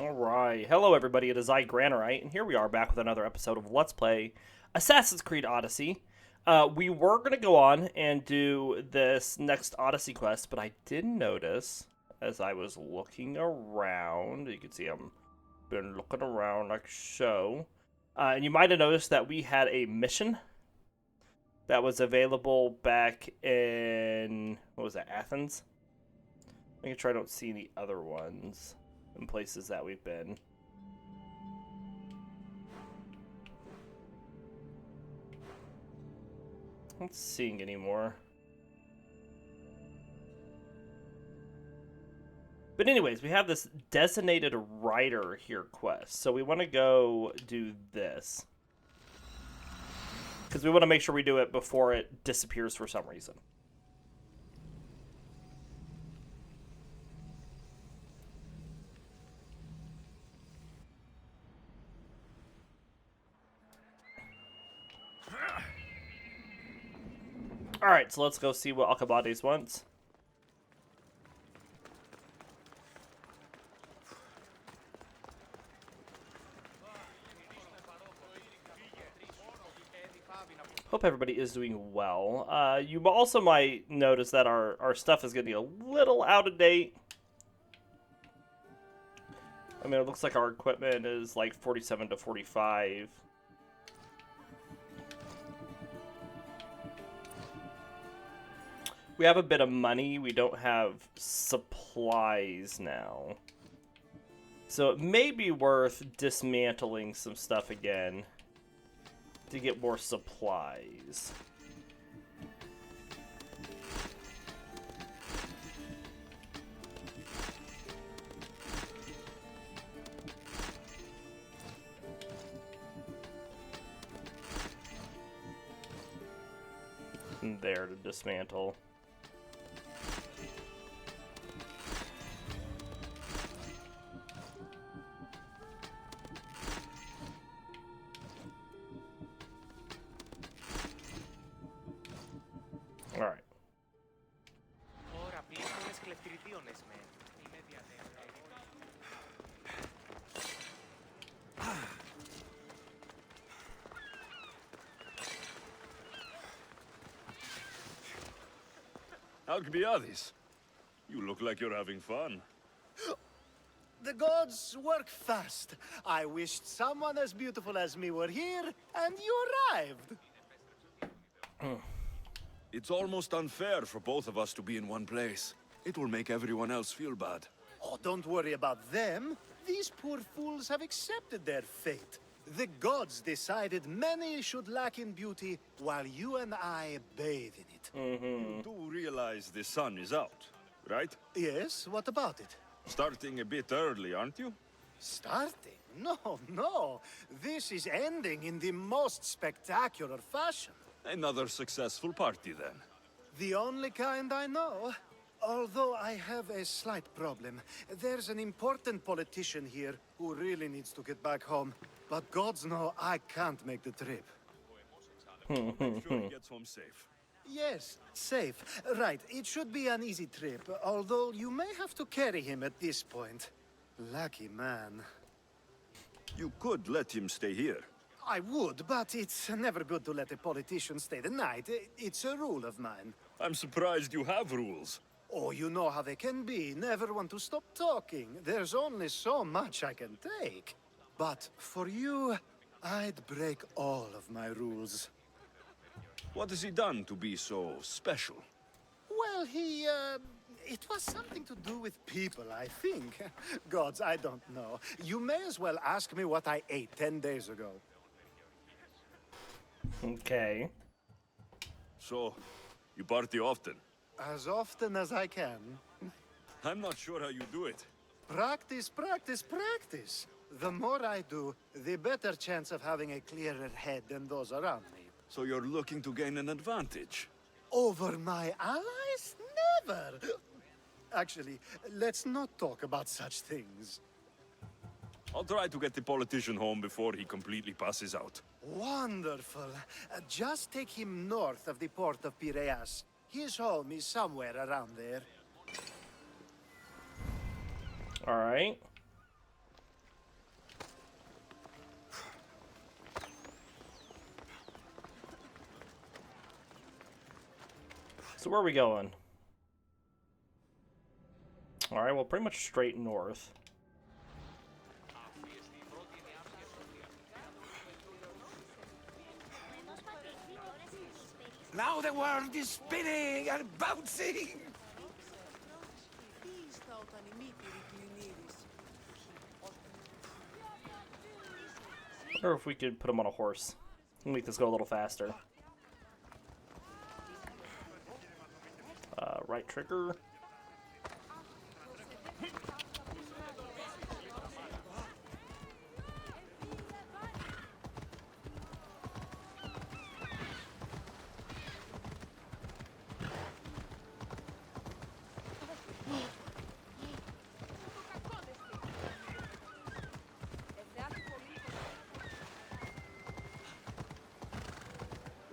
Alright, hello everybody, it is I, Granarite, and here we are back with another episode of Let's Play Assassin's Creed Odyssey. We were going to go on and do this next Odyssey quest, but I did notice, as I was looking around, you can see I'm been looking around like so, and you might have noticed that we had a mission that was available back in, what was that, Athens? Making sure I don't see any other ones in places that we've been. Not seeing anymore. But anyways, we have this designated rider here quest. So we want to go do this. Because we want to make sure we do it before it disappears for some reason. Alright, so let's go see what Alkibiades wants. Hope everybody is doing well. You also might notice that our stuff is getting a little out of date. I mean, it looks like our equipment is like 47 to 45. We have a bit of money. We don't have supplies now. So it may be worth dismantling some stuff again to get more supplies. And there to dismantle. Alright. Alkibiades, you look like you're having fun. The gods work fast. I wished someone as beautiful as me were here, and you arrived. It's almost unfair for both of us to be in one place. It will make everyone else feel bad. Oh, don't worry about them. These poor fools have accepted their fate. The gods decided many should lack in beauty, while you and I bathe in it. You do realize the sun is out, right? Yes, what about it? Starting a bit early, aren't you? Starting? No. This is ending in the most spectacular fashion. Another successful party, then. The only kind I know. Although I have a slight problem. There's an important politician here who really needs to get back home. But gods know I can't make the trip. Make sure he gets home safe. Yes, safe. Right, it should be an easy trip, although you may have to carry him at this point. Lucky man. You could let him stay here. I would, but it's never good to let a politician stay the night. It's a rule of mine. I'm surprised you have rules. Oh, you know how they can be. Never want to stop talking. There's only so much I can take. But for you, I'd break all of my rules. What has he done to be so special? Well, it was something to do with people, I think. Gods, I don't know. You may as well ask me what I ate 10 days ago. Okay. So, you party often? As often as I can. I'm not sure how you do it. Practice. The more I do, the better chance of having a clearer head than those around me. So you're looking to gain an advantage? Over my allies? Never! Actually, let's not talk about such things. I'll try to get the politician home before he completely passes out. Wonderful. Just take him north of the port of Piraeus. His home is somewhere around there. Alright. So where are we going? Alright, well, pretty much straight north. Now the world is spinning and bouncing! I wonder if we could put him on a horse. Make this go a little faster. Right trigger.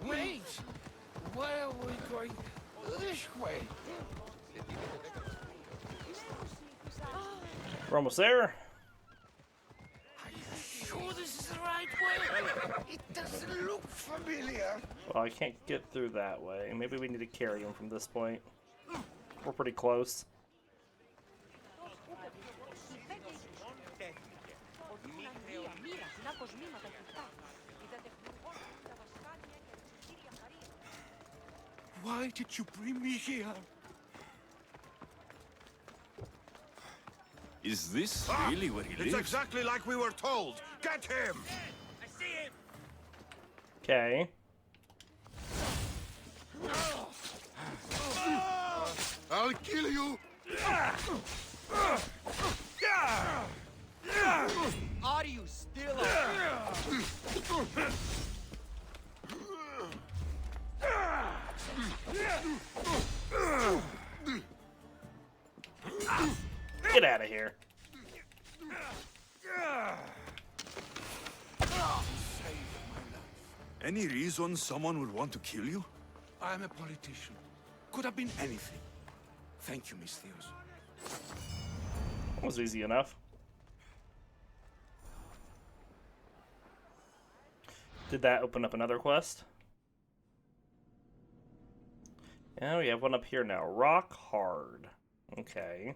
Wait! Where are we going? This way! We're almost there. Are you sure this is the right way? It doesn't look familiar. Well, I can't get through that way. Maybe we need to carry him from this point. We're pretty close. Why did you bring me here? Is this really where he lives? It's exactly like we were told. Get him! Okay. I'll kill you! Are you still alive? Get out of here. Any reason someone would want to kill you? I'm a politician. Could have been anything. Thank you, Miss Theos. That was easy enough. Did that open up another quest? Yeah, we have one up here now. Rock hard. Okay.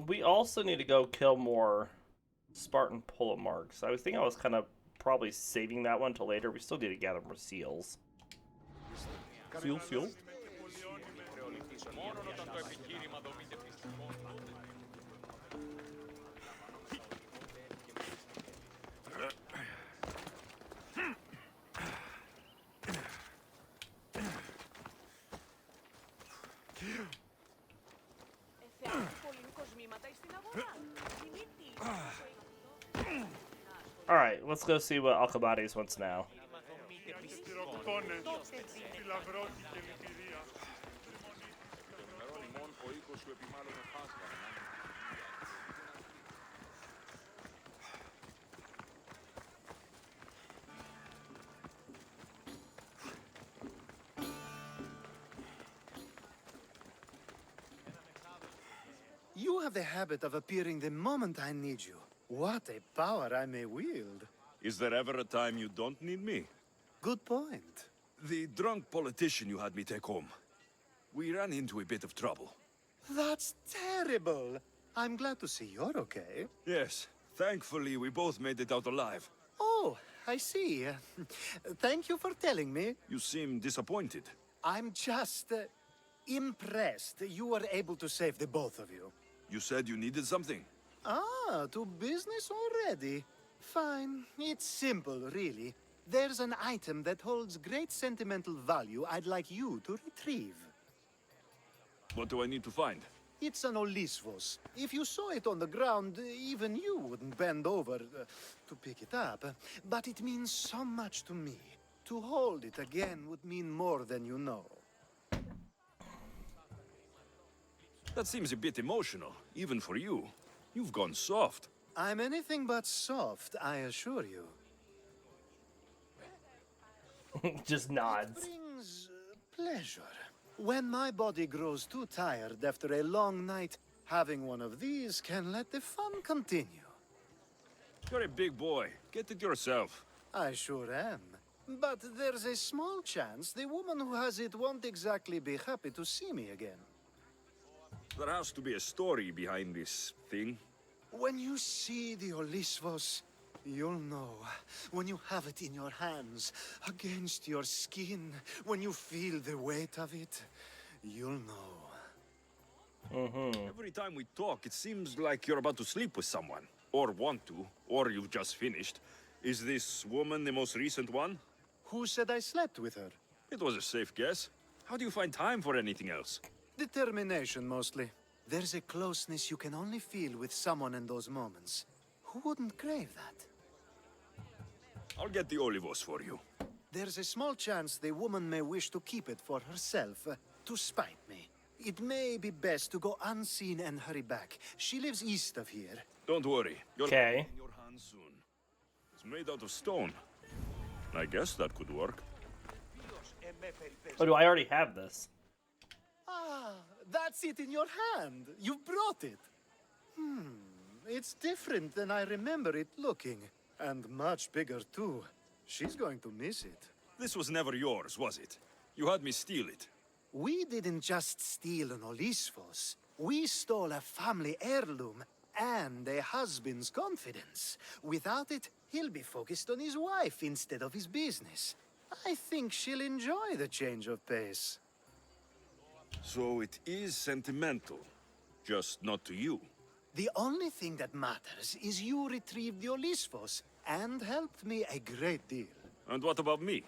We also need to go kill more Spartan pullet marks. I was thinking I was kind of probably saving that one till later. We still need to gather more seals. Seal. Alright, let's go see what Alkibiades wants now. You have the habit of appearing the moment I need you. What a power I may wield. Is there ever a time you don't need me? Good point. The drunk politician you had me take home. We ran into a bit of trouble. That's terrible. I'm glad to see you're okay. Yes, thankfully we both made it out alive. Oh, I see. Thank you for telling me. You seem disappointed. I'm just impressed you were able to save the both of you. You said you needed something. Ah, to business already? Fine. It's simple, really. There's an item that holds great sentimental value I'd like you to retrieve. What do I need to find? It's an Olisvos. If you saw it on the ground, even you wouldn't bend over to pick it up. But it means so much to me. To hold it again would mean more than you know. That seems a bit emotional, even for you. You've gone soft. I'm anything but soft, I assure you. Just nods. Brings pleasure. When my body grows too tired after a long night, having one of these can let the fun continue. You're a big boy. Get it yourself. I sure am. But there's a small chance the woman who has it won't exactly be happy to see me again. There has to be a story behind this thing. When you see the Olisvos, you'll know. When you have it in your hands, against your skin, when you feel the weight of it, you'll know. Every time we talk, it seems like you're about to sleep with someone. Or want to. Or you've just finished. Is this woman the most recent one? Who said I slept with her? It was a safe guess. How do you find time for anything else? Determination, mostly. There's a closeness you can only feel with someone in those moments. Who wouldn't crave that? I'll get the olivos for you. There's a small chance the woman may wish to keep it for herself, to spite me. It may be best to go unseen and hurry back. She lives east of here. Don't worry. You'll Okay. have it in your hands soon. It's made out of stone. I guess that could work. Oh, do I already have this? Ah, that's it in your hand. You brought it. It's different than I remember it looking. And much bigger, too. She's going to miss it. This was never yours, was it? You had me steal it. We didn't just steal an Olisvos. We stole a family heirloom and a husband's confidence. Without it, he'll be focused on his wife instead of his business. I think she'll enjoy the change of pace. So it is sentimental. Just not to you. The only thing that matters is you retrieved the Olisvos and helped me a great deal. And what about me?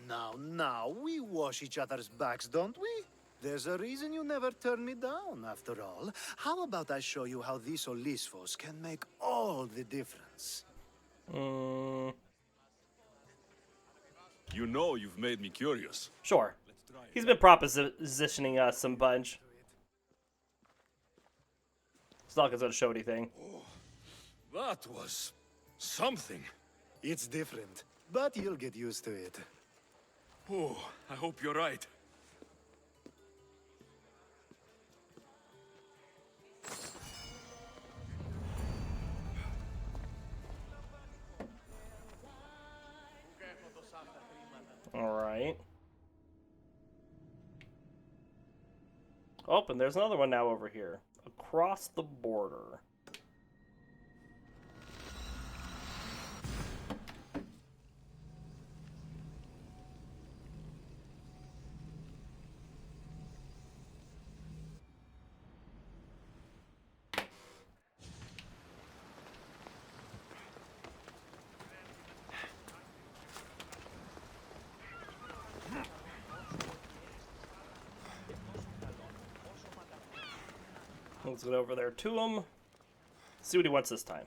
Now, we wash each other's backs, don't we? There's a reason you never turn me down, after all. How about I show you how these Olisvos can make all the difference? Mm, You know you've made me curious. sure. He's been propositioning us some bunch. It's not gonna show anything. That was something. It's different, but you'll get used to it. Oh, I hope you're right. Alright. Oh, and there's another one now over here. Across the border. Let's get over there to him. See what he wants this time.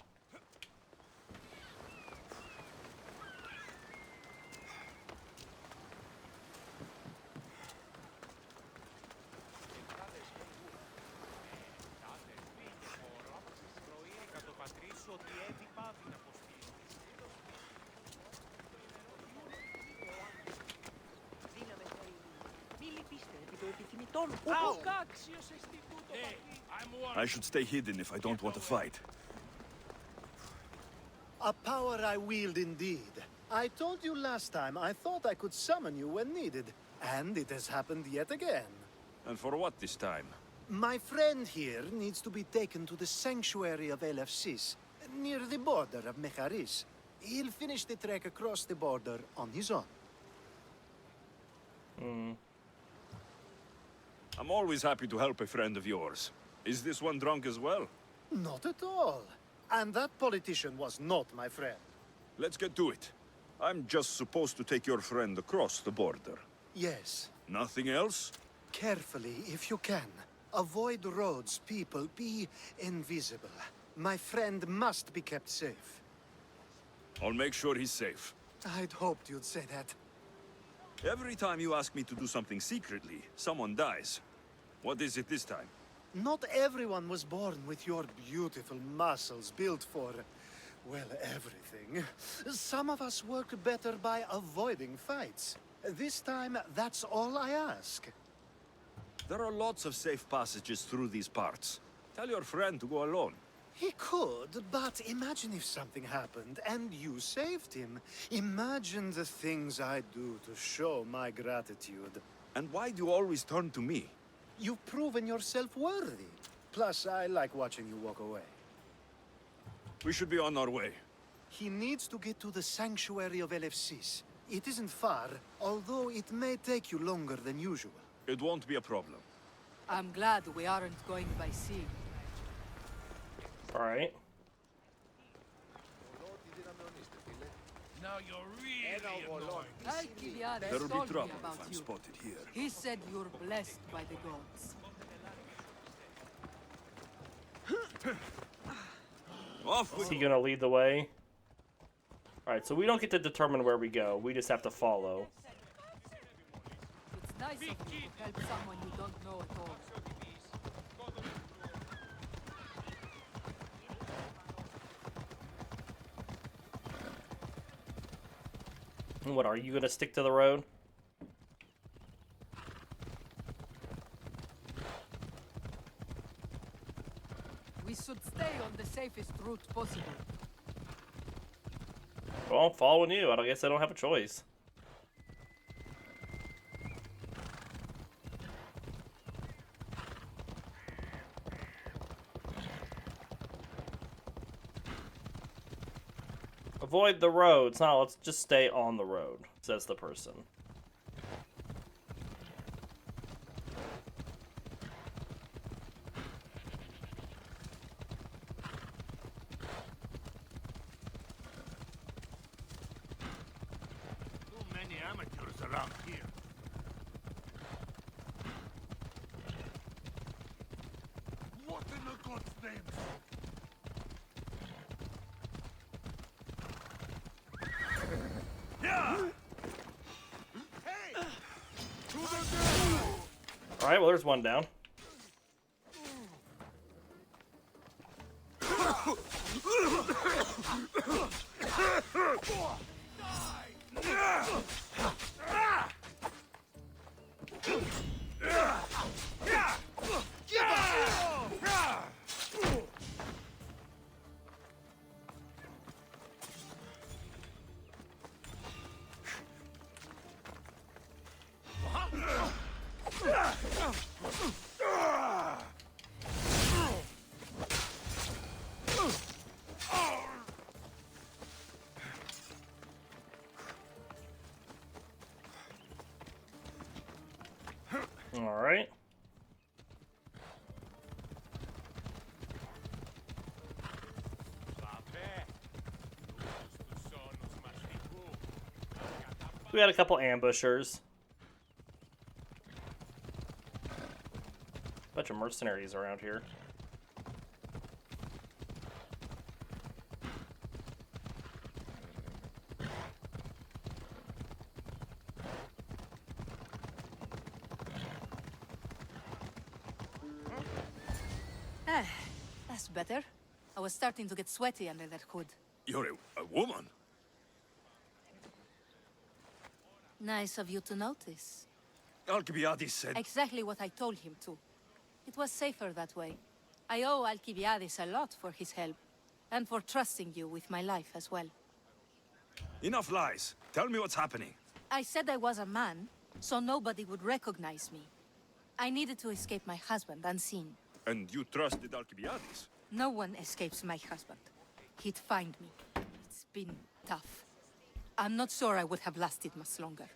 I should stay hidden if I don't want to fight. A power I wield indeed. I told you last time I thought I could summon you when needed, and it has happened yet again. And for what this time? My friend here needs to be taken to the sanctuary of Elefsis, near the border of Mecharis. He'll finish the trek across the border on his own. I'm always happy to help a friend of yours. Is this one drunk as well? Not at all. And that politician was not my friend. Let's get to it. I'm just supposed to take your friend across the border. Yes. Nothing else? Carefully, if you can. Avoid roads, people, be invisible. My friend must be kept safe. I'll make sure he's safe. I'd hoped you'd say that. Every time you ask me to do something secretly, someone dies. What is it this time? Not everyone was born with your beautiful muscles built for, well, everything. Some of us work better by avoiding fights. This time, that's all I ask. There are lots of safe passages through these parts. Tell your friend to go alone. He could, but imagine if something happened and you saved him. Imagine the things I'd do to show my gratitude. And why do you always turn to me? You've proven yourself worthy. Plus, I like watching you walk away. We should be on our way. He needs to get to the sanctuary of LFCs. It isn't far, although it may take you longer than usual. It won't be a problem. I'm glad we aren't going by sea. All right. Now you're really annoying. Alkibiades There will told be me trouble about if I'm you. spotted here. He said you're blessed by the gods. Off Is we he go. gonna lead the way? All right, so we don't get to determine where we go. We just have to follow. It's nice of you to help someone you don't know at all. What, are you gonna stick to the road? We should stay on the safest route possible. Well, I'm following you. I guess I don't have a choice. Avoid the roads. No, let's just stay on the road, says the person. Too many amateurs around here. What in the God's name? Yeah! Hey! To the devil! All right, well, there's one down. All right. We had a couple ambushers. Bunch of mercenaries around here. That's better. I was starting to get sweaty under that hood. You're a woman. Nice of you to notice. Alkibiades said... Exactly what I told him to. It was safer that way. I owe Alkibiades a lot for his help, and for trusting you with my life as well. Enough lies. Tell me what's happening. I said I was a man, so nobody would recognize me. I needed to escape my husband unseen. And you trusted Alkibiades? No one escapes my husband. He'd find me. It's been tough. I'm not sure I would have lasted much longer.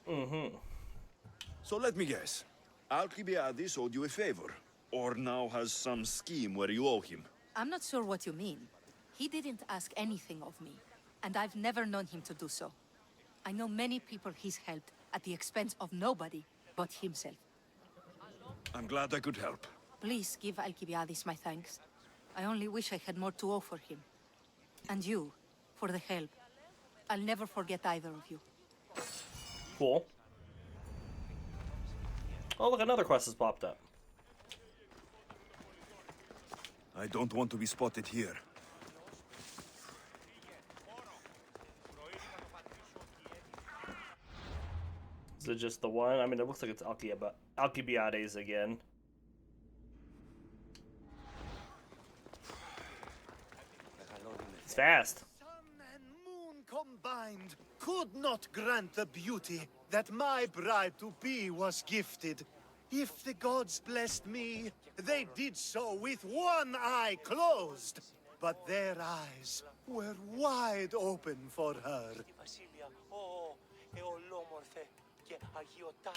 So let me guess. Alkibiades owed you a favor. Or now has some scheme where you owe him. I'm not sure what you mean. He didn't ask anything of me, and I've never known him to do so. I know many people he's helped at the expense of nobody but himself. I'm glad I could help. Please give Alkibiades my thanks. I only wish I had more to offer him. And you, for the help. I'll never forget either of you. Cool. Oh, look, another quest has popped up. I don't want to be spotted here. Is it just the one? I mean, it looks like it's Alkibiades again. It's fast. Sun and moon combined could not grant the beauty that my bride-to-be was gifted. If the gods blessed me, they did so with one eye closed. But their eyes were wide open for her.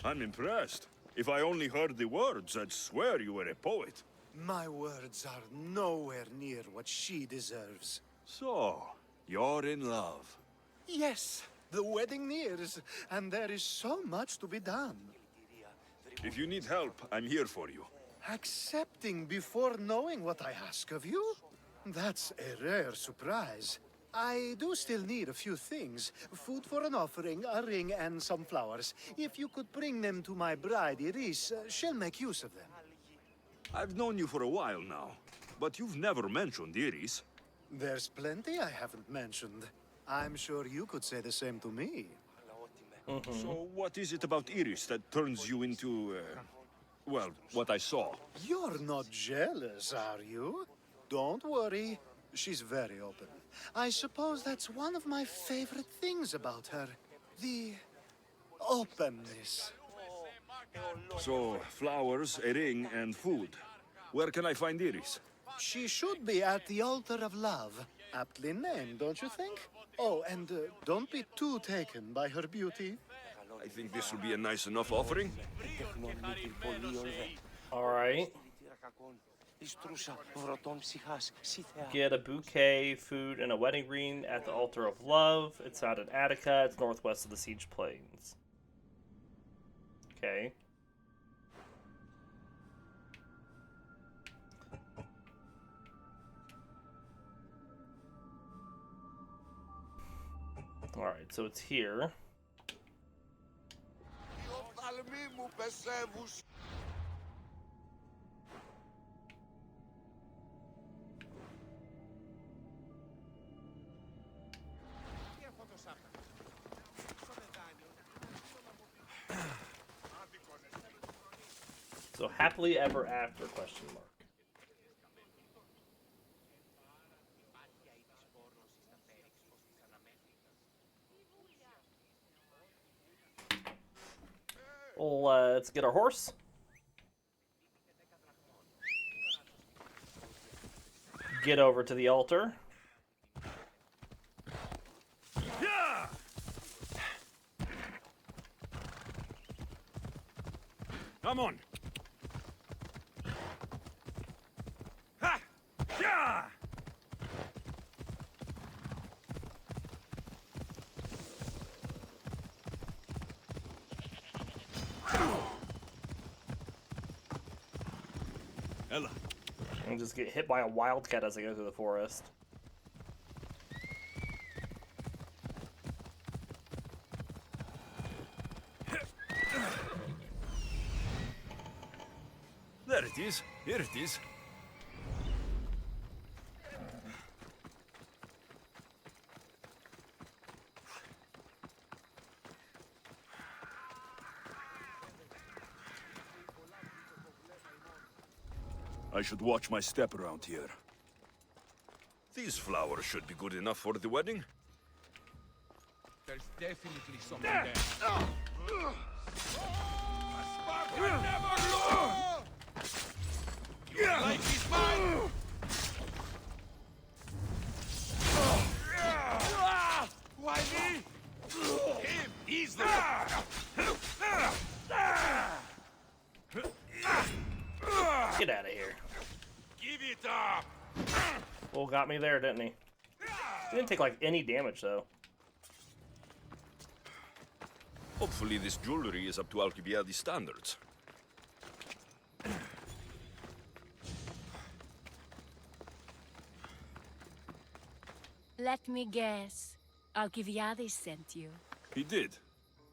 I'm impressed. If I only heard the words, I'd swear you were a poet. My words are nowhere near what she deserves. So, you're in love. Yes, the wedding nears, and there is so much to be done. If you need help, I'm here for you. Accepting before knowing what I ask of you? That's a rare surprise. I do still need a few things. Food for an offering, a ring, and some flowers. If you could bring them to my bride, Iris, she'll make use of them. I've known you for a while now, but you've never mentioned Iris. There's plenty I haven't mentioned. I'm sure you could say the same to me. So what is it about Iris that turns you into, well, what I saw? You're not jealous, are you? Don't worry. She's very open. I suppose that's one of my favorite things about her. The openness. So, flowers, a ring, and food. Where can I find Iris? She should be at the altar of love. Aptly named, don't you think? Oh, and don't be too taken by her beauty. I think this will be a nice enough offering. Alright. Get a bouquet, food, and a wedding ring at the altar of love. It's out in Attica. It's northwest of the Siege Plains. Okay. Alright, so it's here. So happily ever after, question mark. Let's get our horse. Get over to the altar. Come on. Ha! Yeah! Ella. And just get hit by a wildcat as I go through the forest. There it is. Here it is. I should watch my step around here. These flowers should be good enough for the wedding. There's definitely someone there. A spark will never lose! Like he's mine! Why me? Him! He's the Get out of here. Give it up! Well, got me there, didn't he? He didn't take, like, any damage, though. Hopefully this jewelry is up to Alkibiades standards. Let me guess. Alkibiades sent you. He did.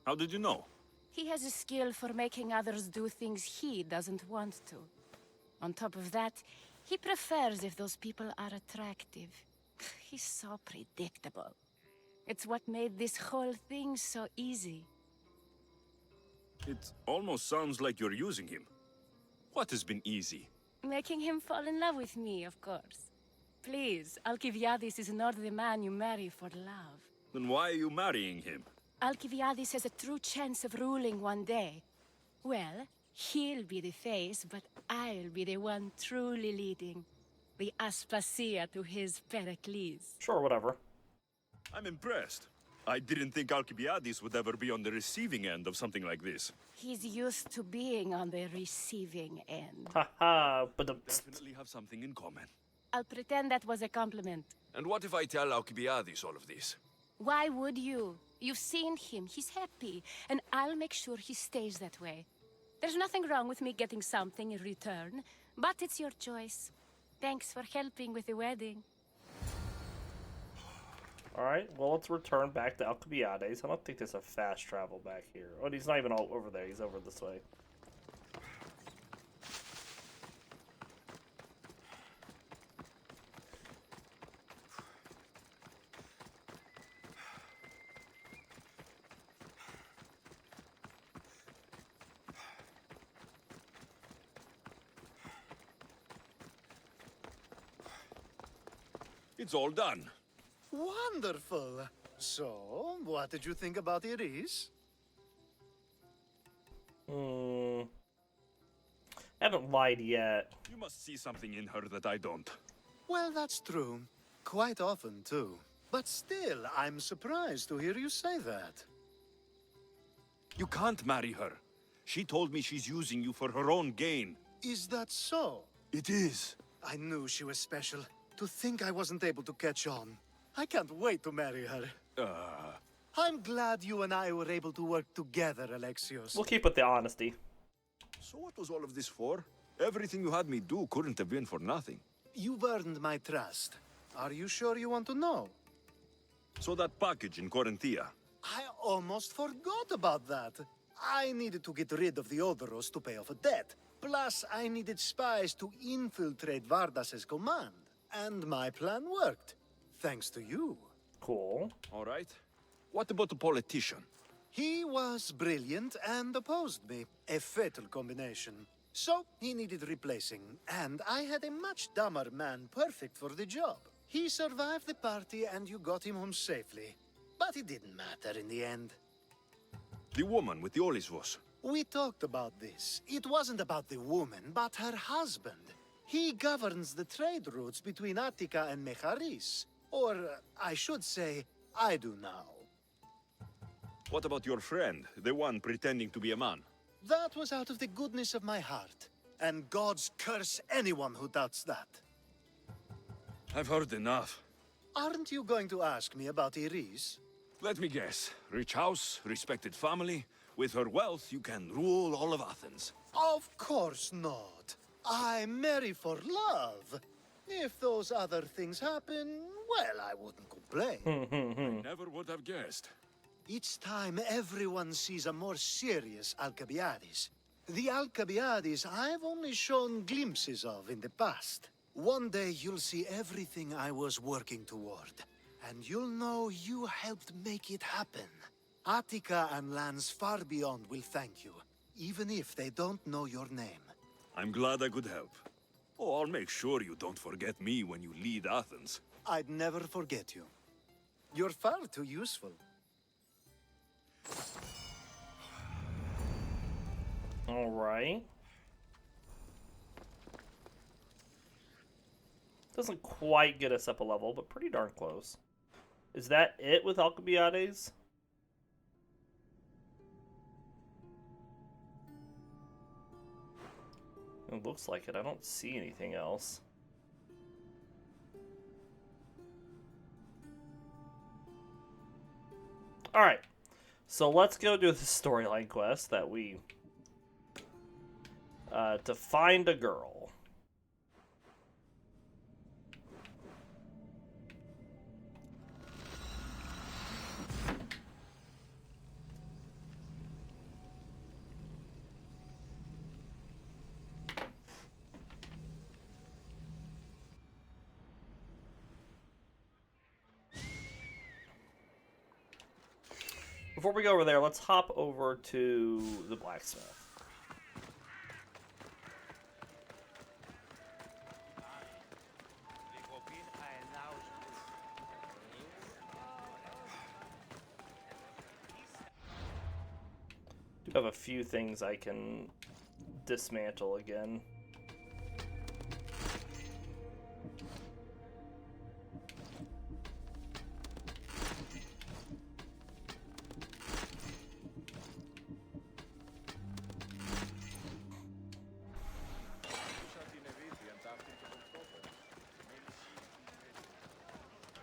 How did you know? He has a skill for making others do things he doesn't want to. On top of that, He prefers if those people are attractive. He's so predictable. It's what made this whole thing so easy. It almost sounds like you're using him. What has been easy? Making him fall in love with me, of course. Please, Alkibiades is not the man you marry for love. Then why are you marrying him? Alkibiades has a true chance of ruling one day. Well, he'll be the face, but I'll be the one truly leading. The Aspasia to his Pericles. Sure, whatever. I'm impressed. I didn't think Alkibiades would ever be on the receiving end of something like this. He's used to being on the receiving end. Haha, but the... Definitely have something in common. I'll pretend that was a compliment. And what if I tell Alkibiades all of this? Why would you? You've seen him, he's happy, and I'll make sure he stays that way. There's nothing wrong with me getting something in return, but it's your choice. Thanks for helping with the wedding. Alright, well, let's return back to Alkibiades. I don't think there's a fast travel back here. Oh, he's not even all over there. He's over this way. It's all done. Wonderful. So, what did you think about Iris? Haven't lied yet. You must see something in her that I don't. Well, that's true. Quite often, too. But still, I'm surprised to hear you say that. You can't marry her. She told me she's using you for her own gain. Is that so? It is. I knew she was special. To think I wasn't able to catch on. I can't wait to marry her. I'm glad you and I were able to work together, Alexios. We'll keep with the honesty. So what was all of this for? Everything you had me do couldn't have been for nothing. You've earned my trust. Are you sure you want to know? So that package in Corinthia. I almost forgot about that. I needed to get rid of the Odoros to pay off a debt. Plus, I needed spies to infiltrate Vardas's command. And my plan worked. Thanks to you. Cool. All right. What about the politician? He was brilliant and opposed me. A fatal combination. So, he needed replacing. And I had a much dumber man perfect for the job. He survived the party and you got him home safely. But it didn't matter in the end. The woman with the Olisvos. We talked about this. It wasn't about the woman, but her husband. He governs the trade routes between Attica and Mecharis. Or, I should say, I do now. What about your friend, the one pretending to be a man? That was out of the goodness of my heart. And gods curse anyone who doubts that. I've heard enough. Aren't you going to ask me about Iris? Let me guess. Rich house, respected family. With her wealth, you can rule all of Athens. Of course not. I marry for love. If those other things happen, well, I wouldn't complain. I never would have guessed. Each time everyone sees a more serious Alkibiades. The Alkibiades I've only shown glimpses of in the past. One day you'll see everything I was working toward. And you'll know you helped make it happen. Attica and lands far beyond will thank you, even if they don't know your name. I'm glad I could help. Oh, I'll make sure you don't forget me when you lead Athens. I'd never forget you. You're far too useful. All right. Doesn't quite get us up a level, but pretty darn close. Is that it with Alkibiades? It looks like it. I don't see anything else. Alright. So let's go do the storyline quest that we... to find a girl. before we go over there, let's hop over to the blacksmith. I have a few things I can dismantle again.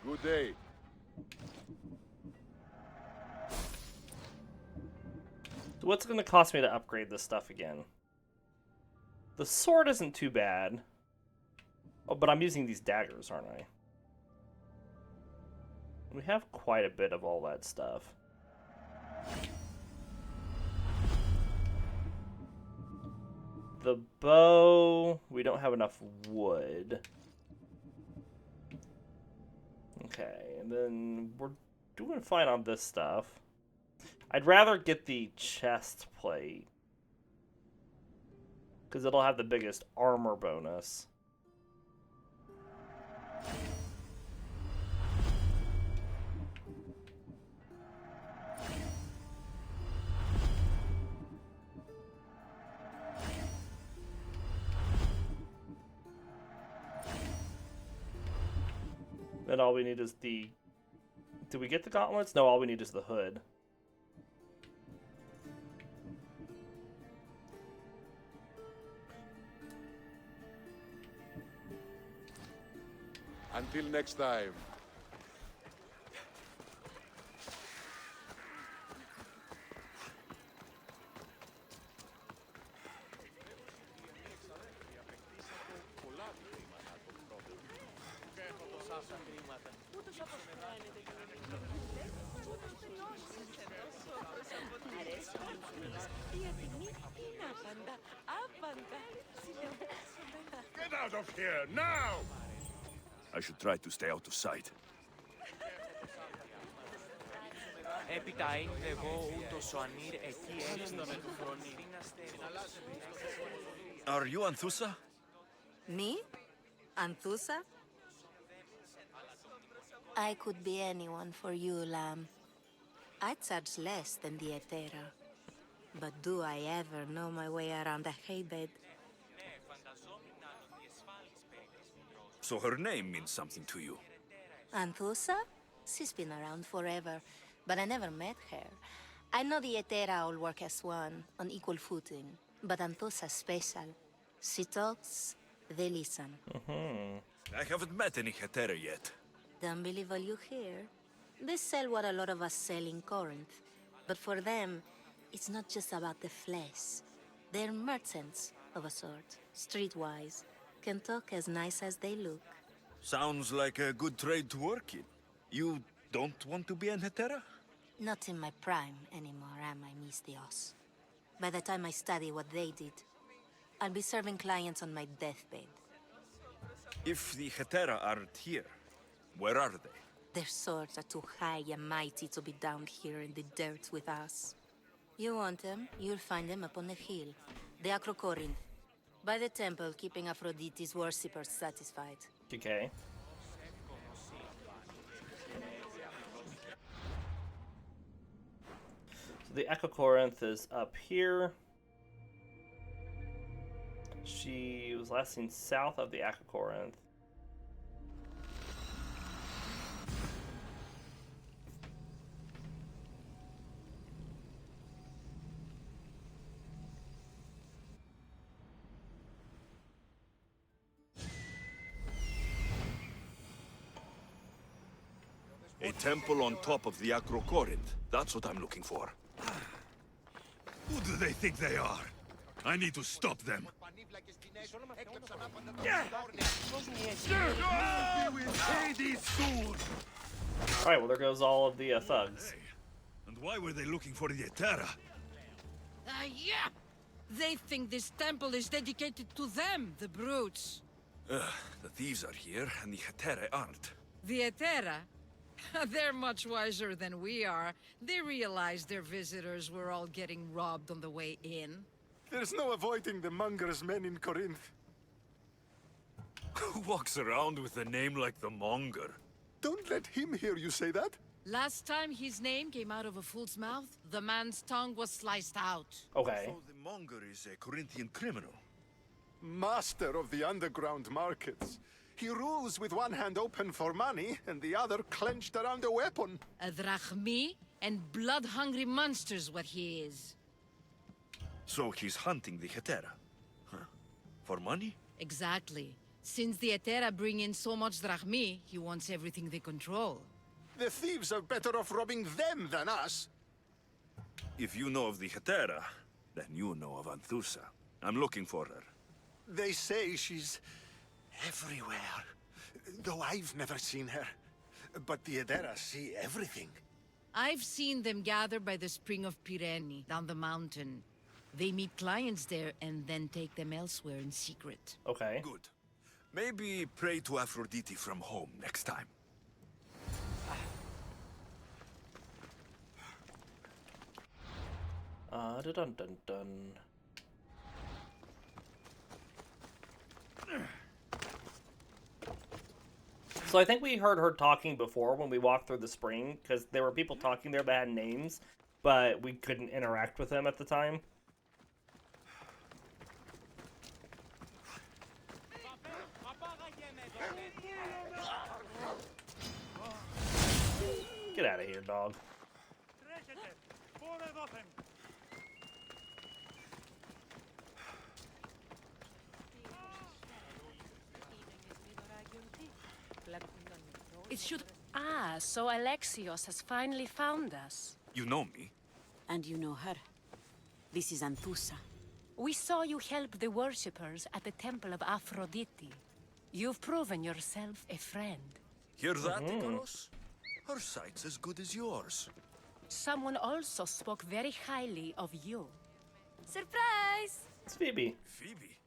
Good day. So what's it going to cost me to upgrade this stuff again? The sword isn't too bad. Oh, but I'm using these daggers, aren't I? We have quite a bit of all that stuff. The bow, we don't have enough wood. Okay, and then we're doing fine on this stuff. I'd rather get the chest plate, because it'll have the biggest armor bonus. Then all we need is the... Did we get the gauntlets? No, all we need is the hood. Until next time. Get out of here, now! I should try to stay out of sight. Έπειτα ήρθε εγώ ούτως ο Ανήρ εκεί έξω του φρονή. Are you Anthusa? Me? Anthusa? I could be anyone for you, Lamb. I charge less than the Etera. But do I ever know my way around a haybed? So her name means something to you. Anthusa? She's been around forever, but I never met her. I know the Etera all work as one, on equal footing. But Anthusa's special. She talks, they listen. I haven't met any Hetera yet. Don't believe all you hear. They sell what a lot of us sell in Corinth. But for them, it's not just about the flesh. They're merchants, of a sort, streetwise. Can talk as nice as they look. Sounds like a good trade to work in. You don't want to be an Hetera? Not in my prime anymore, am I, Miss Dios? By the time I study what they did, I'll be serving clients on my deathbed. If the Hetera aren't here, where are they? Their swords are too high and mighty to be down here in the dirt with us. You want them, you'll find them up on the hill. The Acrocorinth. By the temple, keeping Aphrodite's worshippers satisfied. Okay. So the Echo Corinth is up here. She was last seen south of the Echo Corinth. A temple on top of the Acrocorinth. That's what I'm looking for. Who do they think they are? I need to stop them. Alright, well there goes all of the thugs. And why were they looking for the Hetera? Yeah! They think this temple is dedicated to them, the brutes. The thieves are here, and the Hetera aren't. The Etera? They're much wiser than we are. They realized their visitors were all getting robbed on the way in. There's no avoiding the monger's men in Corinth. Who walks around with a name like the Monger? Don't let him hear you say that. Last time his name came out of a fool's mouth, the man's tongue was sliced out. Okay. So the Monger is a Corinthian criminal. Master of the underground markets. He rules with one hand open for money and the other clenched around a weapon. A drachmi and blood-hungry monster's what he is. So he's hunting the Hetera. Huh. For money? Exactly. Since the Etera bring in so much drachmi, he wants everything they control. The thieves are better off robbing them than us. If you know of the Hetera, then you know of Anthusa. I'm looking for her. They say she's everywhere. Though I've never seen her. But the Edera see everything. I've seen them gather by the spring of Pirene, down the mountain. They meet clients there and then take them elsewhere in secret. Okay. Good. Maybe pray to Aphrodite from home next time. Dun dun dun. So I think we heard her talking before when we walked through the spring, because there were people talking there that had names, but we couldn't interact with them at the time. Get out of here, dog. It should... Ah, so Alexios has finally found us. You know me? And you know her. This is Anthusa. We saw you help the worshippers at the temple of Aphrodite. You've proven yourself a friend. Hear that, Ikaros? Her sight's as good as yours. Someone also spoke very highly of you. Surprise! It's Phoebe. Phoebe?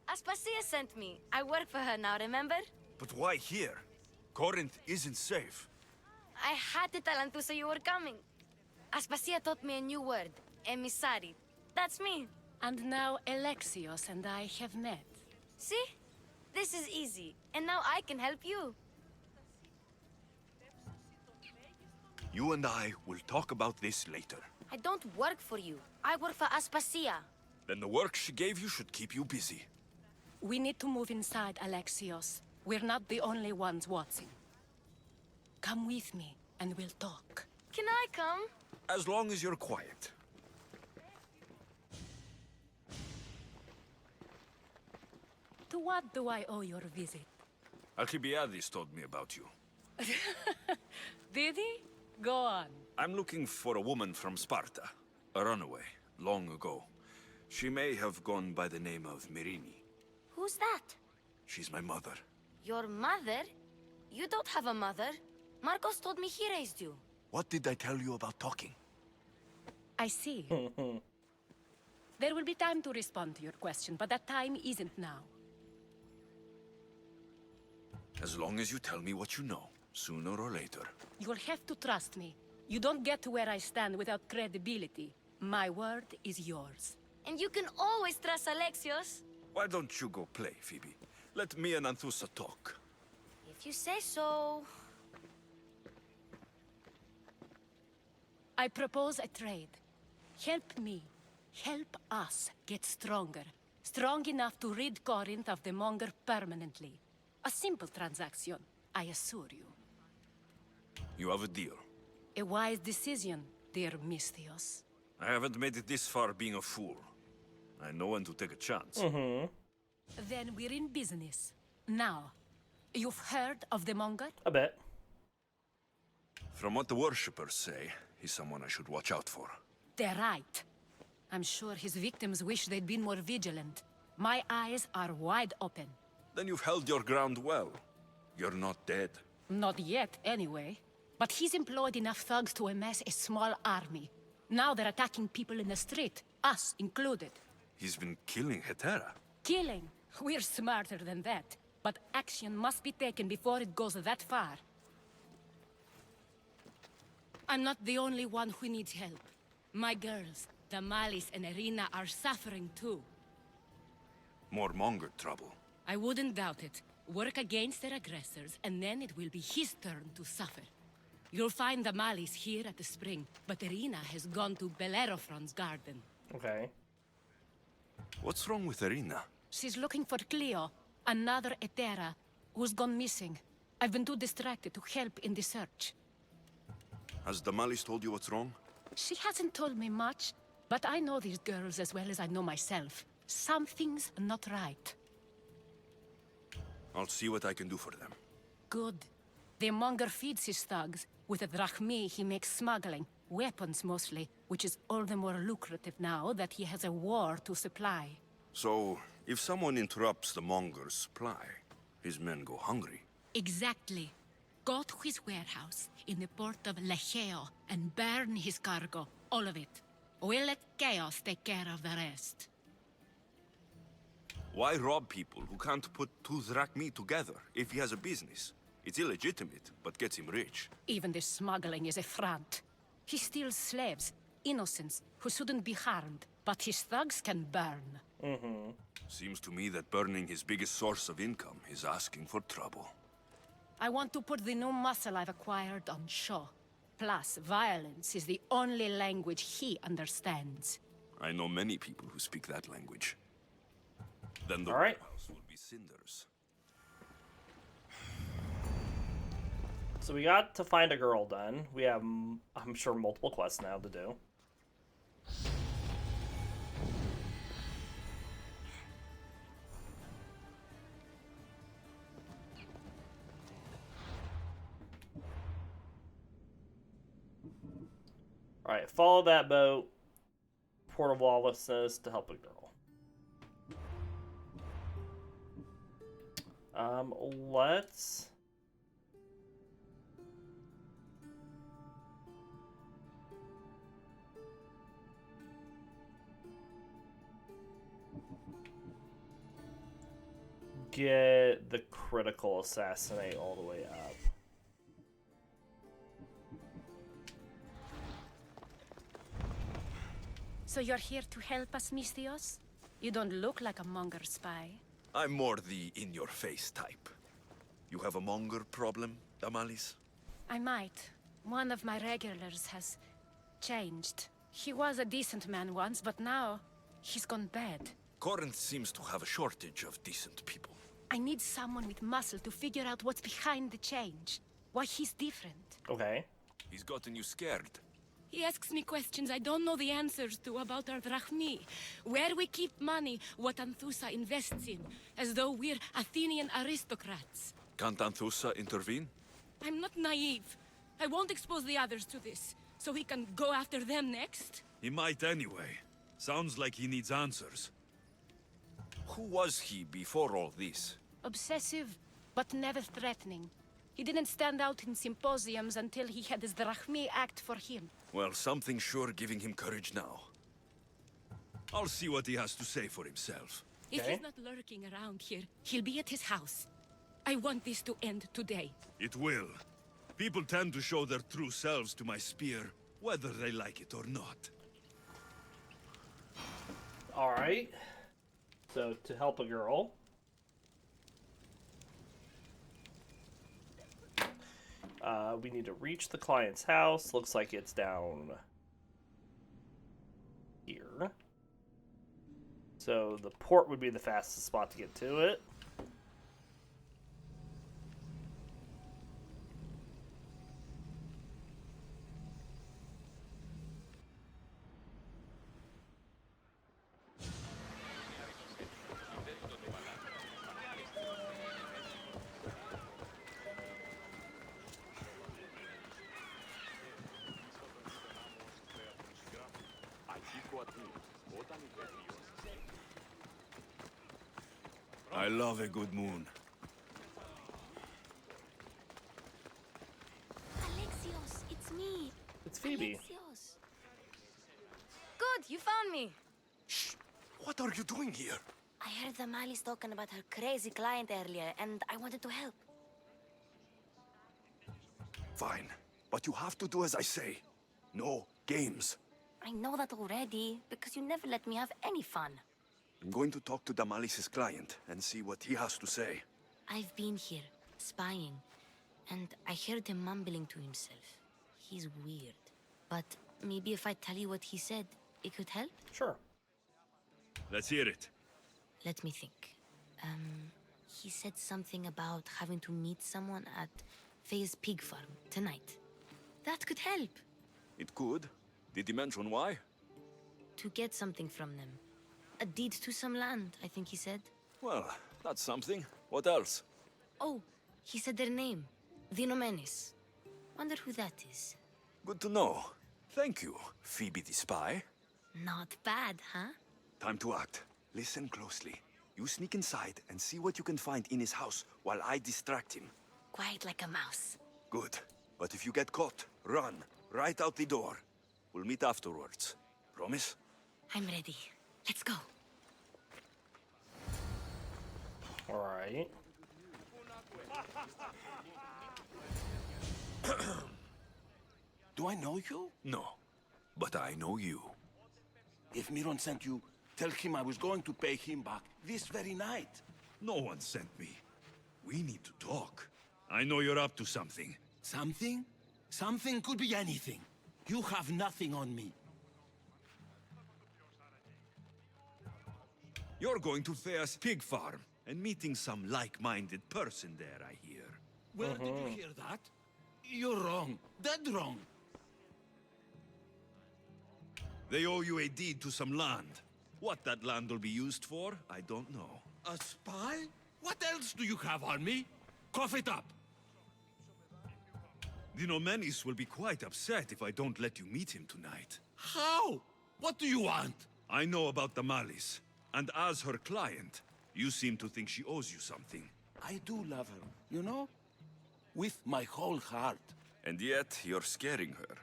Aspasia sent me. I work for her now, remember? But why here? Corinth isn't safe. I had to tell Anthusa you were coming. Aspasia taught me a new word. Emissary. That's me. And now Alexios and I have met. See? This is easy. And now I can help you. You and I will talk about this later. I don't work for you. I work for Aspasia. Then the work she gave you should keep you busy. We need to move inside, Alexios. We're not the only ones watching. Come with me, and we'll talk. Can I come? As long as you're quiet. To what do I owe your visit? Alkibiades told me about you. Did he? Go on. I'm looking for a woman from Sparta. A runaway, long ago. She may have gone by the name of Mirini. Who's that? She's my mother. Your mother? You don't have a mother. Marcos told me he raised you. What did I tell you about talking? I see. There will be time to respond to your question, but that time isn't now. As long as you tell me what you know, sooner or later. You'll have to trust me. You don't get to where I stand without credibility. My word is yours. And you can always trust Alexios. Why don't you go play, Phoebe? Let me and Anthusa talk. If you say so. I propose a trade. Help me. Help us get stronger. Strong enough to rid Corinth of the Monger permanently. A simple transaction, I assure you. You have a deal. A wise decision, dear Misthios. I haven't made it this far being a fool. I know when to take a chance. Then we're in business. Now, you've heard of the Monger? A bit. From what the worshippers say, he's someone I should watch out for. They're right. I'm sure his victims wish they'd been more vigilant. My eyes are wide open. Then you've held your ground well. You're not dead. Not yet, anyway. But he's employed enough thugs to amass a small army. Now they're attacking people in the street, us included. He's been killing Hetera. Killing? We're smarter than that. But action must be taken before it goes that far. I'm not the only one who needs help. My girls, Damalis and Irina, are suffering too. More Monger trouble. I wouldn't doubt it. Work against their aggressors, and then it will be his turn to suffer. You'll find Damalis here at the spring, but Irina has gone to Bellerophon's garden. Okay. What's wrong with Irina? She's looking for Cleo, another Etera, who's gone missing. I've been too distracted to help in the search. Has Damalis told you what's wrong? She hasn't told me much, but I know these girls as well as I know myself. Something's not right. I'll see what I can do for them. Good. The monger feeds his thugs. With the drachmi, he makes smuggling. Weapons, mostly, which is all the more lucrative now that he has a war to supply. So, if someone interrupts the Monger's supply, his men go hungry. Exactly. Go to his warehouse in the port of Lecheo and burn his cargo, all of it. We'll let chaos take care of the rest. Why rob people who can't put two drachmi together if he has a business? It's illegitimate, but gets him rich. Even the smuggling is a front. He steals slaves, innocents, who shouldn't be harmed, but his thugs can burn. Seems to me that burning his biggest source of income is asking for trouble. I want to put the new muscle I've acquired on show. Plus, violence is the only language he understands. I know many people who speak that language. Then the All right. warehouse will be cinders. So we got to find a girl done. We have, I'm sure, multiple quests now to do. Alright, follow that boat. Port of Lawlessness to help a girl. Let's... get the critical assassinate all the way up. So you're here to help us, Misthios? You don't look like a monger spy. I'm more the in-your-face type. You have a Monger problem, Damalis? I might. One of my regulars has changed. He was a decent man once, but now he's gone bad. Corinth seems to have a shortage of decent people. I need someone with muscle to figure out what's behind the change. Why he's different. Okay. He's gotten you scared. He asks me questions I don't know the answers to about our drachmi. Where we keep money, what Anthusa invests in. As though we're Athenian aristocrats. Can't Anthusa intervene? I'm not naive. I won't expose the others to this. So he can go after them next? He might anyway. Sounds like he needs answers. Who was he before all this? Obsessive, but never threatening. He didn't stand out in symposiums until he had his drachmi act for him. Well, something's sure giving him courage now. I'll see what he has to say for himself. If he's not lurking around here, he'll be at his house. I want this to end today. It will. People tend to show their true selves to my spear, whether they like it or not. Alright. So, to help a girl. We need to reach the client's house. Looks like it's down here. So, the port would be the fastest spot to get to it. I love a good moon. Alexios, it's me. It's Phoebe. Alexios. Good, you found me. Shh! What are you doing here? I heard the Mali's talking about her crazy client earlier, and I wanted to help. Fine. but you have to do as I say. No games. I know that already, because you never let me have any fun. I'm going to talk to Damalis's client and see what he has to say. I've been here, spying, and I heard him mumbling to himself. He's weird. But maybe if I tell you what he said, it could help? Sure. Let's hear it. Let me think. He said something about having to meet someone at Faye's pig farm tonight. That could help. It could. Did he mention why? To get something from them. A deed to some land, I think he said. Well, that's something. What else? Oh, he said their name. The Nomenis. Wonder who that is. Good to know. Thank you, Phoebe the spy. Not bad, huh? Time to act. Listen closely. You sneak inside and see what you can find in his house while I distract him. Quiet like a mouse. Good. But if you get caught, run. Right out the door. We'll meet afterwards. Promise? I'm ready. Let's go. All right. Do I know you? No. But I know you. If Miron sent you, tell him I was going to pay him back this very night. No one sent me. We need to talk. I know you're up to something. Something? Something could be anything. You have nothing on me. You're going to Thea's pig farm and meeting some like-minded person there, I hear. Where did you hear that? You're wrong. Dead wrong. They owe you a deed to some land. What that land will be used for, I don't know. A spy? What else do you have on me? Cough it up. The Nomenis will be quite upset if I don't let you meet him tonight. How? What do you want? I know about Damalis, and as her client, you seem to think she owes you something. I do love her, you know? With my whole heart. And yet, you're scaring her.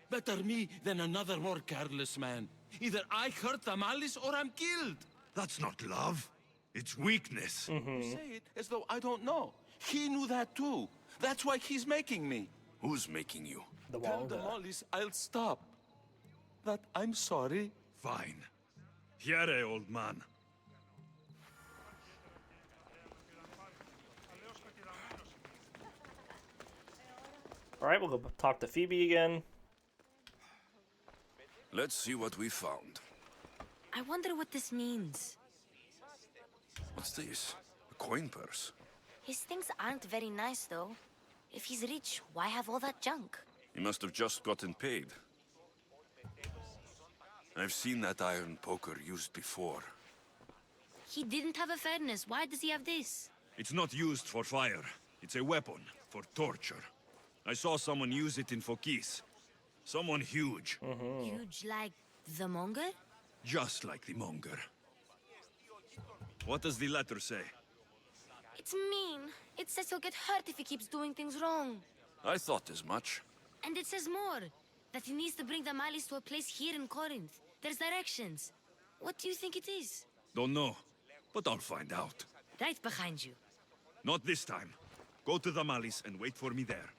Better me than another more careless man. Either I hurt Damalis or I'm killed. That's not love. It's weakness. You say it as though I don't know. He knew that too. That's why he's making me. Who's making you? The Tell Wanda. Damalis I'll stop. That I'm sorry. Fine. Here, old man. All right, we'll go talk to Phoebe again. Let's see what we found. I wonder what this means. What's this? A coin purse. His things aren't very nice, though. If he's rich, why have all that junk? He must have just gotten paid. I've seen that iron poker used before. He didn't have a furnace. Why does he have this? It's not used for fire. It's a weapon for torture. I saw someone use it in Fokis. Someone huge. Huge like the monger? Just like the monger. What does the letter say? It's mean. It says he'll get hurt if he keeps doing things wrong. I thought as much. And it says more. That he needs to bring the Malis to a place here in Corinth. There's directions. What do you think it is? Don't know, but I'll find out. Right behind you. Not this time. Go to the Malis and wait for me there.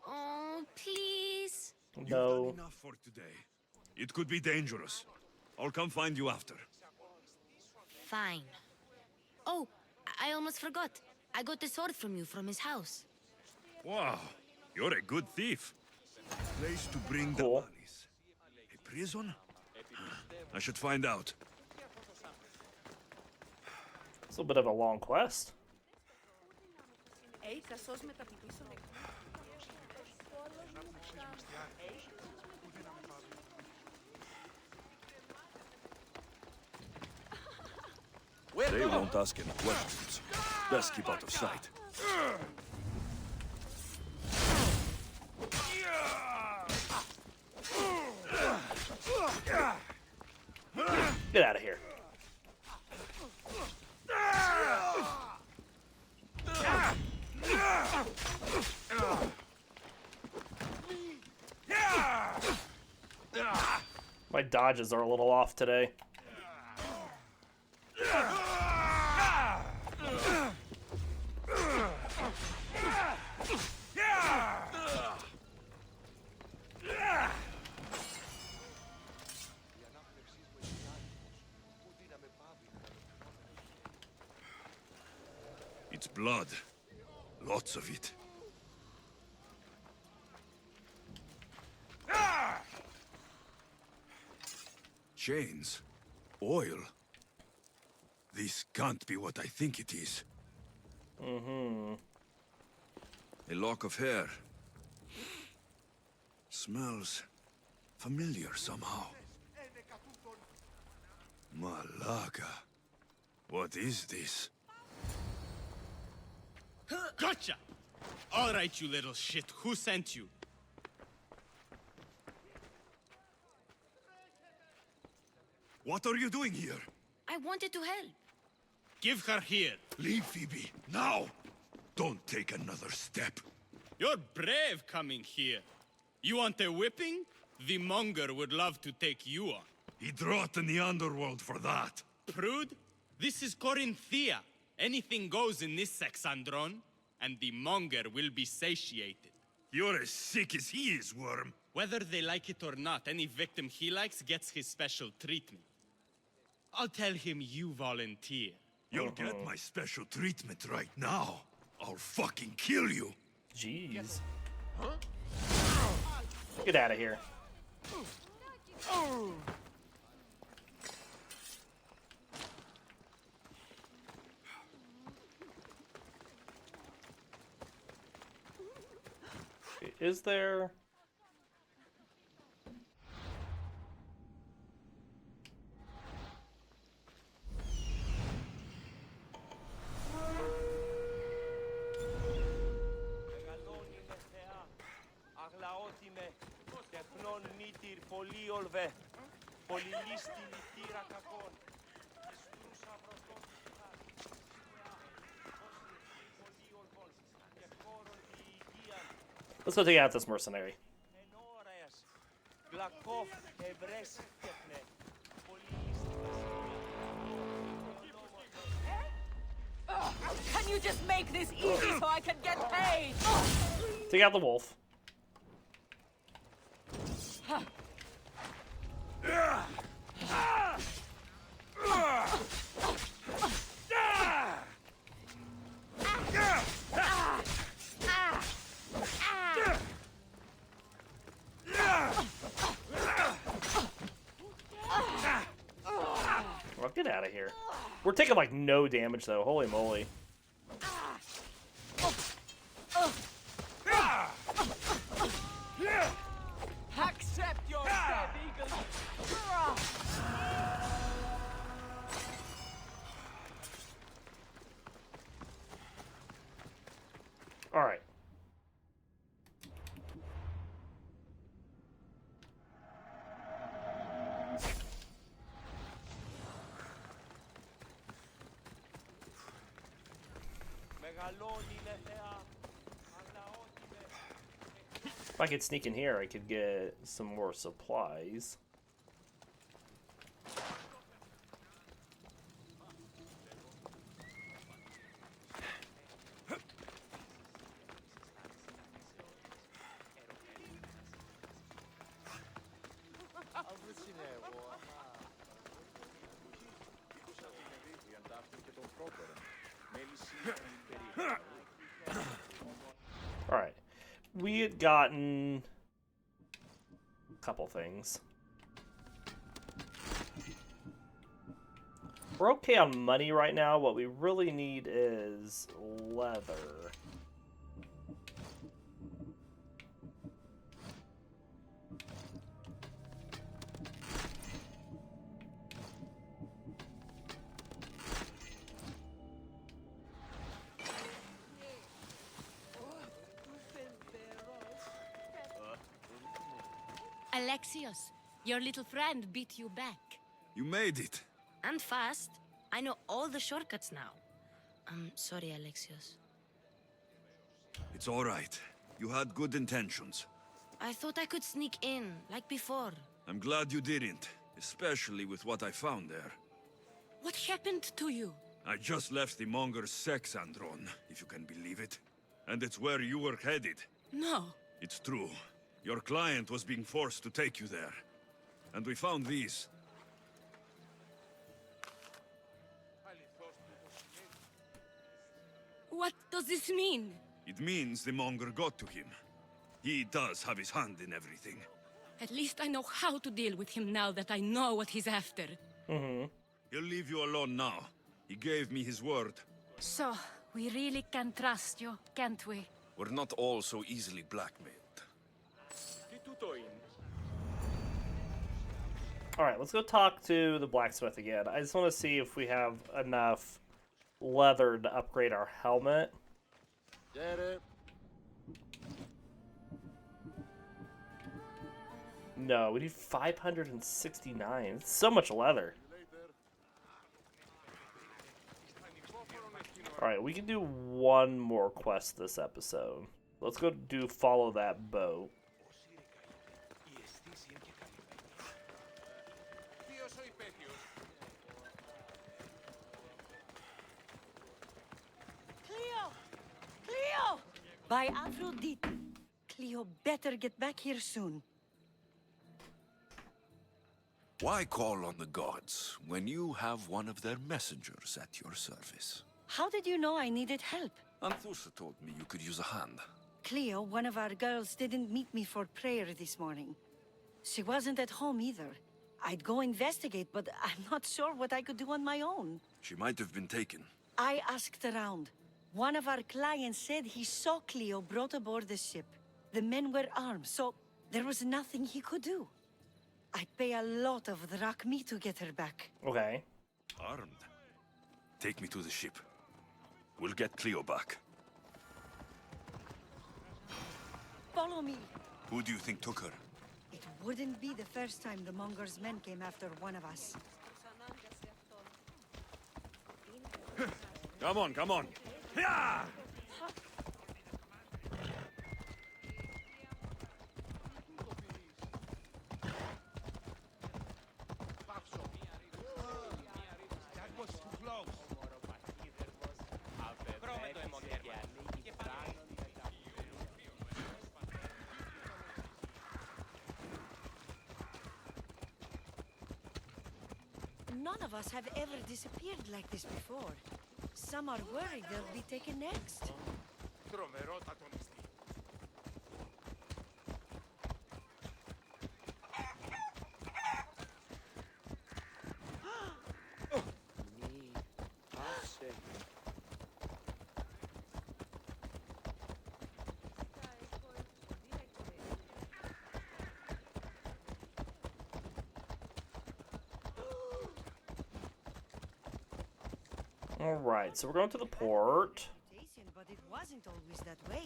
Oh, please. You've No. done enough for today. It could be dangerous. I'll come find you after. Fine. Oh, I almost forgot. I got the sword from you from his house. Wow, you're a good thief. Place to bring Cool. the Malis. A prison? I should find out. It's a bit of a long quest. They won't ask any questions. Best keep out of sight. Get out of here. My dodges are a little off today. It's blood. Lots of it. Chains. Oil. This can't be what I think it is. Mm-hmm. A lock of hair. Smells familiar somehow. Malaga. What is this? Gotcha! All right, you little shit. Who sent you? What are you doing here? I wanted to help. Give her here. Leave, Phoebe, now! Don't take another step. You're brave coming here. You want a whipping? The monger would love to take you on. He'd rot in the underworld for that. Prude, this is Corinthia. Anything goes in this Sexandron, and the monger will be satiated. You're as sick as he is, Worm. Whether they like it or not, any victim he likes gets his special treatment. I'll tell him you volunteer. You'll get my special treatment right now. I'll fucking kill you. Jeez. Get out of here. Is there... Let's go take out this mercenary. Can you just make this easy so I can get paid? Take out the wolf. Well, get out of here. We're taking like no damage though. Holy moly. Accept your death, Eagle. All right. If I could sneak in here, I could get some more supplies. Alright. We had gotten a couple things. We're okay on money right now. What we really need is leather. Alexios, your little friend beat you back. You made it. And fast. I know all the shortcuts now. I'm sorry, Alexios. It's all right. You had good intentions. I thought I could sneak in, like before. I'm glad you didn't, especially with what I found there. What happened to you? I just left the monger's Sexandron, if you can believe it. And it's where you were headed. No. It's true. Your client was being forced to take you there. And we found these. What does this mean? It means the monger got to him. He does have his hand in everything. At least I know how to deal with him now that I know what he's after. Mm-hmm. He'll leave you alone now. He gave me his word. So, we really can trust you, can't we? We're not all so easily blackmailed. Alright, let's go talk to the blacksmith again. I just want to see if we have enough leather to upgrade our helmet. Get it? No, we need 569. It's so much leather. Alright, we can do one more quest this episode. Let's go do follow that boat. Cleo! Cleo! By Aphrodite. Cleo better get back here soon. Why call on the gods when you have one of their messengers at your service? How did you know I needed help? Anthusa told me you could use a hand. Cleo, one of our girls, didn't meet me for prayer this morning. She wasn't at home either. I'd go investigate, but I'm not sure what I could do on my own. She might have been taken. I asked around. One of our clients said he saw Cleo brought aboard the ship. The men were armed, so there was nothing he could do. I'd pay a lot of drachmi to get her back. Okay. Armed? Take me to the ship. We'll get Cleo back. Follow me. Who do you think took her? It wouldn't be the first time the Monger's men came after one of us. Come on, come on. Yeah! None of us have ever disappeared like this before. Some are worried they'll be taken next. Alright, so we're going to the port. But it wasn't always that way.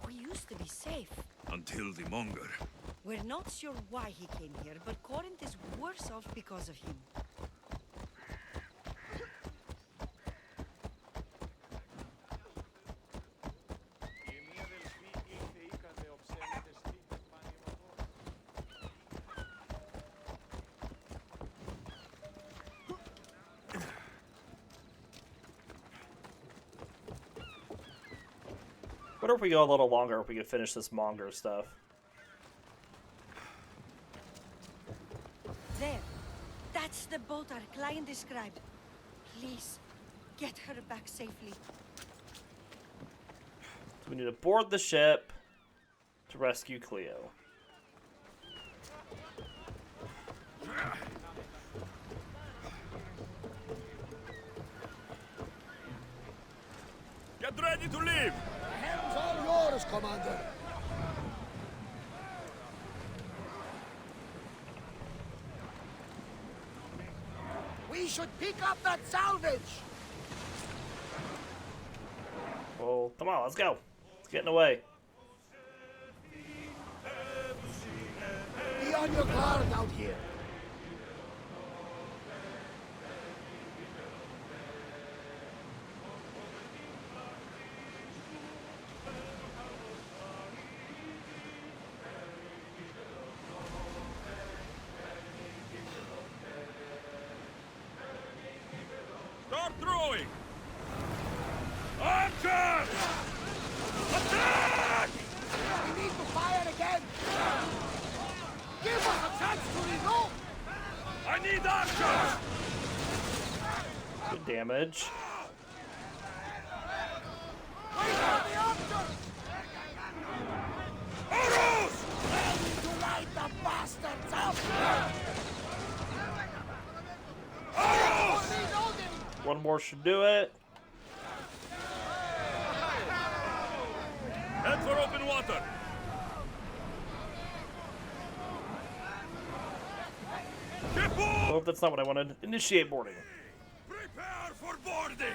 We used to be safe. Until the monger. We're not sure why he came here, but Corinth is worse off because of him. What if we go a little longer if we could finish this monger stuff? There. That's the boat our client described. Please, get her back safely. So we need to board the ship to rescue Cleo. Get ready to leave! Hands all yours, Commander. We should pick up that salvage. Well, come on, let's go. It's getting away. Be on your guard out here. Start throwing! Archers! Attack! We need to fire again. Give us a chance to reload. I need archers! Good damage. should do it. Head for open water. Oh, that's not what I wanted. Initiate boarding. Prepare for boarding.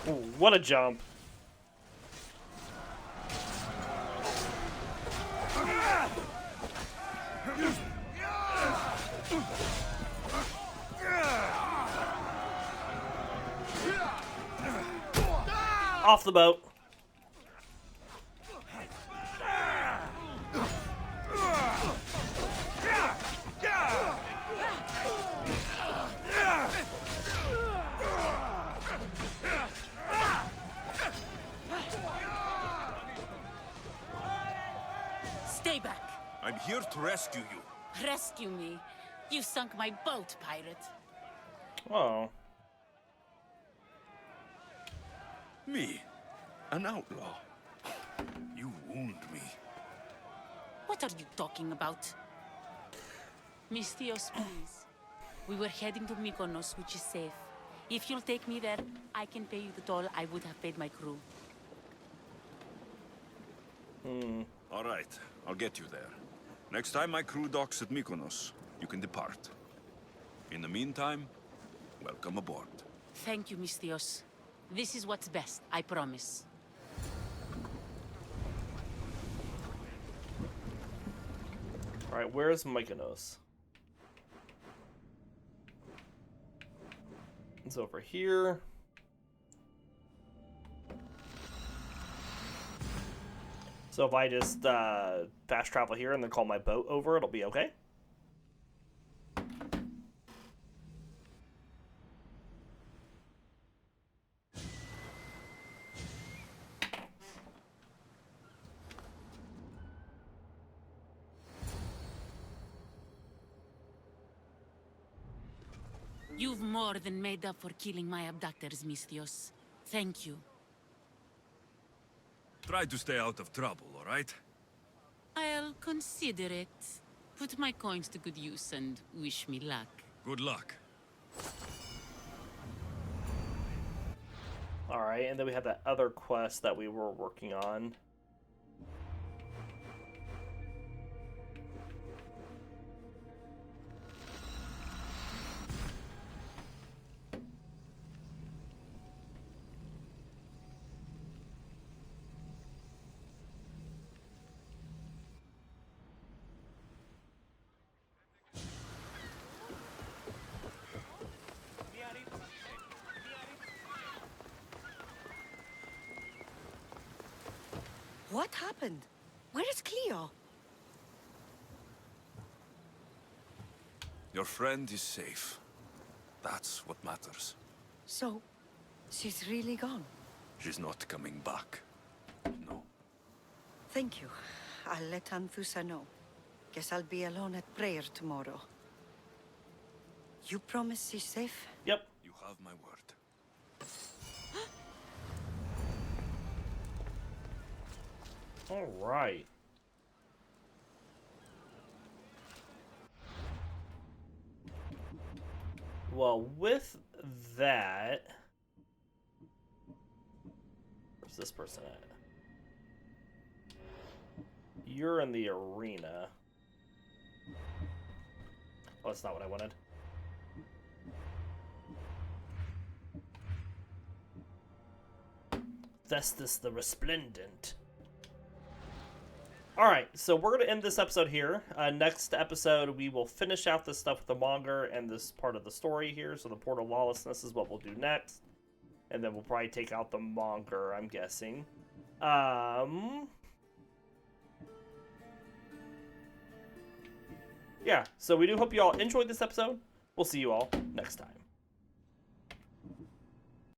Ooh, what a jump. Off the boat. Stay back. I'm here to rescue you. Rescue me. You sunk my boat, pirate. Oh. Me, an outlaw. You wound me. What are you talking about? Mystios, please. We were heading to Mykonos, which is safe. If you'll take me there, I can pay you the toll I would have paid my crew. All right, I'll get you there. Next time my crew docks at Mykonos, you can depart. In the meantime, welcome aboard. Thank you, Mystios. This is what's best, I promise. Alright, where's Mykonos? It's over here. So if I just fast travel here and then call my boat over, it'll be okay? You've more than made up for killing my abductors, Mystios. Thank you. Try to stay out of trouble, all right? I'll consider it. Put my coins to good use and wish me luck. Good luck. Alright, and then we have that other quest that we were working on. What happened? Where is Cleo? Your friend is safe. That's what matters. So, she's really gone. She's not coming back. No. Thank you. I'll let Anthusa know. Guess I'll be alone at prayer tomorrow. You promise she's safe? Yep. You have my word. All right. Well, with that, where's this person at? You're in the arena. Oh, that's not what I wanted. Vestus the Resplendent. Alright, so we're going to end this episode here. Next episode, we will finish out this stuff with the Monger and this part of the story here. So the Port of Lawlessness is what we'll do next. And then we'll probably take out the Monger, I'm guessing. Yeah, so we do hope you all enjoyed this episode. We'll see you all next time.